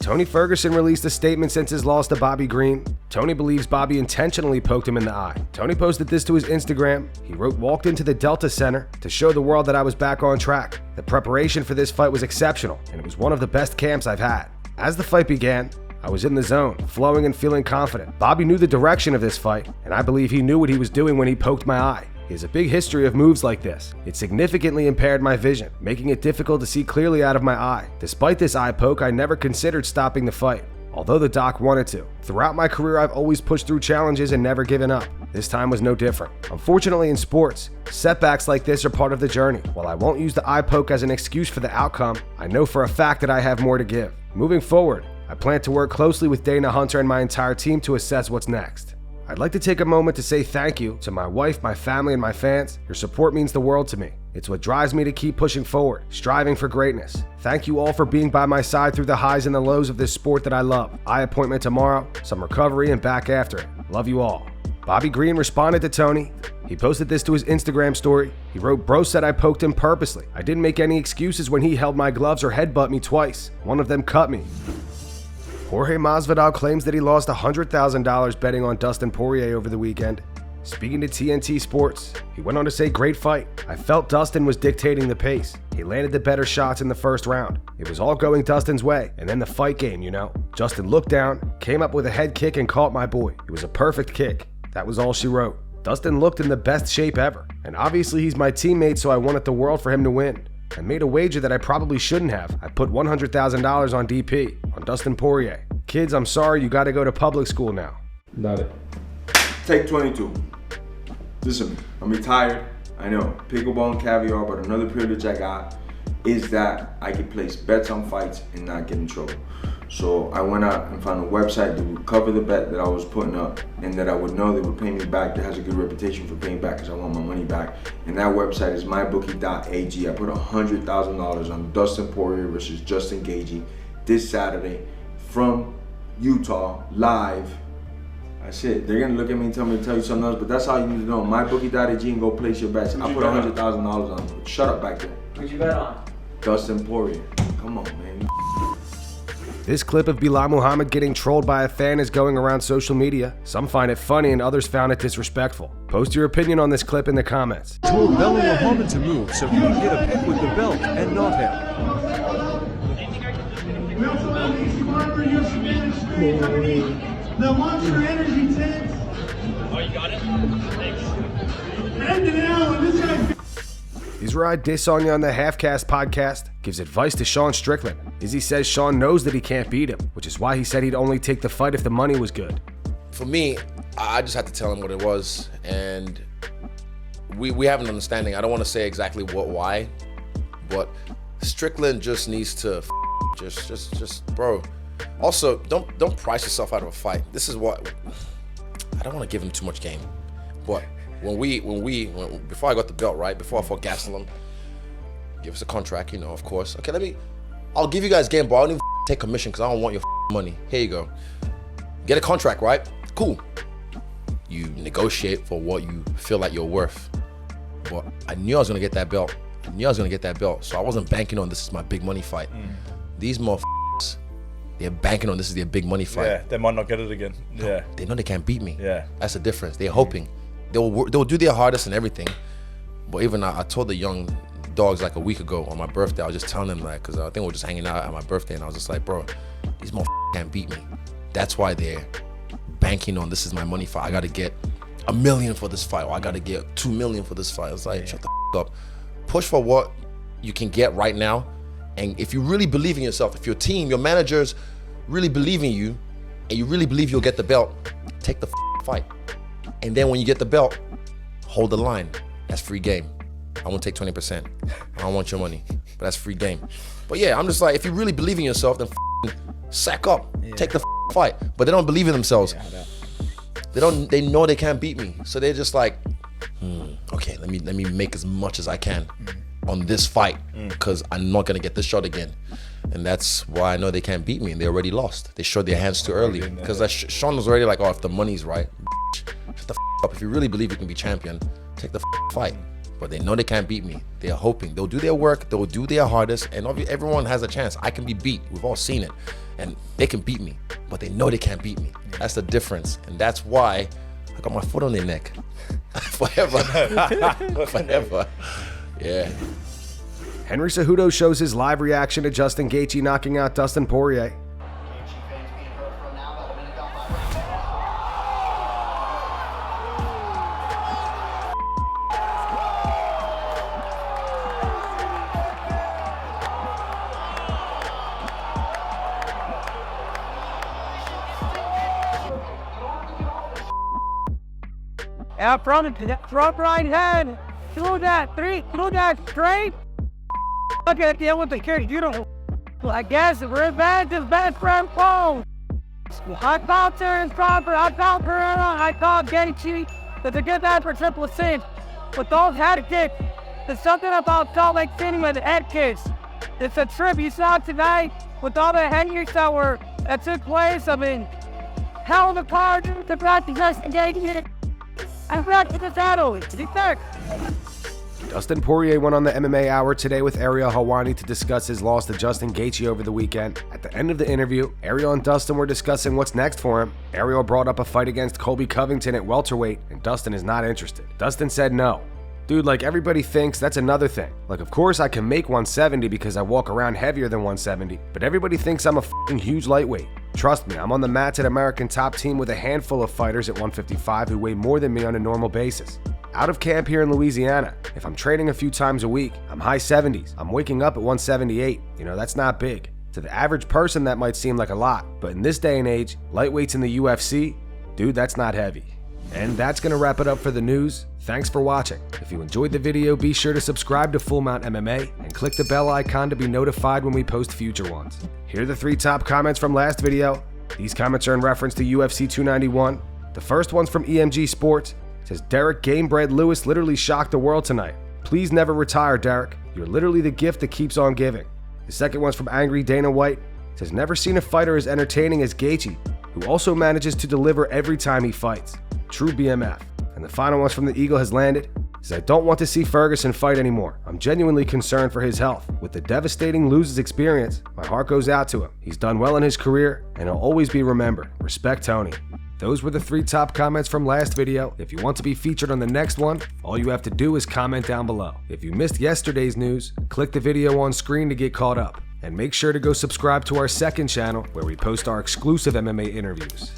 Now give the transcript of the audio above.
Tony Ferguson released a statement since his loss to Bobby Green. Tony believes Bobby intentionally poked him in the eye. Tony posted this to his Instagram. He wrote, "Walked into the Delta Center to show the world that I was back on track. The preparation for this fight was exceptional, and it was one of the best camps I've had. As the fight began, I was in the zone, flowing and feeling confident. Bobby knew the direction of this fight, and I believe he knew what he was doing when he poked my eye. He has a big history of moves like this. It significantly impaired my vision, making it difficult to see clearly out of my eye. Despite this eye poke, I never considered stopping the fight, although the doc wanted to. Throughout my career, I've always pushed through challenges and never given up. This time was no different. Unfortunately, in sports, setbacks like this are part of the journey. While I won't use the eye poke as an excuse for the outcome, I know for a fact that I have more to give. Moving forward, I plan to work closely with Dana Hunter and my entire team to assess what's next. I'd like to take a moment to say thank you to my wife, my family, and my fans. Your support means the world to me. It's what drives me to keep pushing forward, striving for greatness. Thank you all for being by my side through the highs and the lows of this sport that I love. Eye appointment tomorrow, some recovery, and back after it. Love you all." Bobby Green responded to Tony. He posted this to his Instagram story. He wrote, "Bro said I poked him purposely. I didn't make any excuses when he held my gloves or headbutt me twice. One of them cut me." Jorge Masvidal claims that he lost $100,000 betting on Dustin Poirier over the weekend. Speaking to TNT Sports, he went on to say, "Great fight. I felt Dustin was dictating the pace. He landed the better shots in the first round. It was all going Dustin's way, and then the fight game, you know. Justin looked down, came up with a head kick and caught my boy. It was a perfect kick." That was all she wrote. Dustin looked in the best shape ever, and obviously he's my teammate, so I wanted the world for him to win. I made a wager that I probably shouldn't have. I put $100,000 on DP, on Dustin Poirier. Kids, I'm sorry, you gotta go to public school now. Got it. Take 22. Listen, I'm retired. I know, pickleball and caviar, but another privilege I got is that I can place bets on fights and not get in trouble. So I went out and found a website that would cover the bet that I was putting up and that I would know they would pay me back, that has a good reputation for paying back because I want my money back. And that website is mybookie.ag. I put $100,000 on Dustin Poirier versus Justin Gaethje this Saturday from Utah, live. That's it. They're gonna look at me and tell me to tell you something else, but that's all you need to know. mybookie.ag and go place your bets. I put $100,000 on it. Shut up back there. Who'd you bet on? Dustin Poirier. Come on, man. This clip of Belal Muhammad getting trolled by a fan is going around social media. Some find it funny and others found it disrespectful. Post your opinion on this clip in the comments. Told Belal Muhammad to move so he would get a pick with the belt and not him. We also have Easy Barber, your Spanish Street, the Monster Energy tent. Oh, you got it? Thanks. Brandon Allen, this guy. Israel Adesanya on the Halfcast podcast gives advice to Sean Strickland. Izzy says Sean knows that he can't beat him, which is why he said he'd only take the fight if the money was good. For me, I just had to tell him what it was, and we have an understanding. I don't want to say exactly why, but Strickland just needs to just bro. Also, don't price yourself out of a fight. This is what I don't want to give him too much game, but when before I got the belt, right, before I fought Gastelum, give us a contract, you know, of course. Okay, I'll give you guys game, but I don't even take commission because I don't want your money. Here you go. Get a contract, right? Cool. You negotiate for what you feel like you're worth. But I knew I was gonna get that belt. So I wasn't banking on this is my big money fight. These motherfuckers, they're banking on this is their big money fight. Yeah, they might not get it again. Yeah. They know they can't beat me. Yeah. That's the difference. They're hoping. They'll do their hardest and everything. But even I told the young dogs like a week ago on my birthday, I was just telling them like, because I think we were just hanging out at my birthday, and I was just like, bro, these motherfuckers can't beat me. That's why they're banking on this is my money fight. I got to get $1 million for this fight, or I got to get $2 million for this fight. I was like, shut the up. Push for what you can get right now. And if you really believe in yourself, if your team, your managers really believe in you, and you really believe you'll get the belt, take the fight. And then when you get the belt, hold the line. That's free game. I won't take 20%. I don't want your money, but that's free game. But yeah, I'm just like, if you really believe in yourself, then sack up, take the fight. But they don't believe in themselves. They know they can't beat me. So they're just like, okay, let me make as much as I can on this fight because I'm not gonna get this shot again. And that's why I know they can't beat me, and they already lost. They showed their hands too early because Sean was already like, oh, if the money's right, shut the up. If you really believe you can be champion, take the fight. but they know they can't beat me. They're hoping. They'll do their work, they'll do their hardest, and everyone has a chance. I can be beat. We've all seen it. And they can beat me, but they know they can't beat me. That's the difference. And that's why I got my foot on their neck. Forever. Forever. Yeah. Henry Cejudo shows his live reaction to Justin Gaethje knocking out Dustin Poirier. Out front, front right hand. Through that straight. Look at the with the Cejudo. I guess we're bad, just bad friend phone. I thought there is proper. I thought Pereira. I thought Gaethje. That's a good match for Triple C. With those head kicks, there's something about Salt Lake City with the head kicks. It's a trip you saw tonight with all the head kicks that took place. I mean, hell of a card to practice Justin Gaethje. I'm back to the saddle. Dustin Poirier went on the MMA Hour today with Ariel Helwani to discuss his loss to Justin Gaethje over the weekend. At the end of the interview, Ariel and Dustin were discussing what's next for him. Ariel brought up a fight against Colby Covington at welterweight, and Dustin is not interested. Dustin said no. Dude, like everybody thinks, that's another thing. Like, of course I can make 170 because I walk around heavier than 170, but everybody thinks I'm a f***ing huge lightweight. Trust me, I'm on the mats at American Top Team with a handful of fighters at 155 who weigh more than me on a normal basis. Out of camp here in Louisiana, if I'm training a few times a week, I'm high 70s. I'm waking up at 178. You know, that's not big. To the average person, that might seem like a lot, but in this day and age, lightweights in the UFC, dude, that's not heavy. And that's going to wrap it up for the news. Thanks for watching. If you enjoyed the video, be sure to subscribe to Full Mount MMA and click the bell icon to be notified when we post future ones. Here are the 3 top comments from last video. These comments are in reference to UFC 291. The first one's from EMG Sports. It says, Derek Gamebred Lewis literally shocked the world tonight. Please never retire, Derek. You're literally the gift that keeps on giving. The second one's from Angry Dana White. It says, never seen a fighter as entertaining as Gaethje, who also manages to deliver every time he fights. True BMF. And the final one's from The Eagle Has Landed. It says, I don't want to see Ferguson fight anymore. I'm genuinely concerned for his health. With the devastating losers experience, my heart goes out to him. He's done well in his career, and he'll always be remembered. Respect, Tony. Those were the 3 top comments from last video. If you want to be featured on the next one, all you have to do is comment down below. If you missed yesterday's news, click the video on screen to get caught up. And make sure to go subscribe to our second channel where we post our exclusive MMA interviews.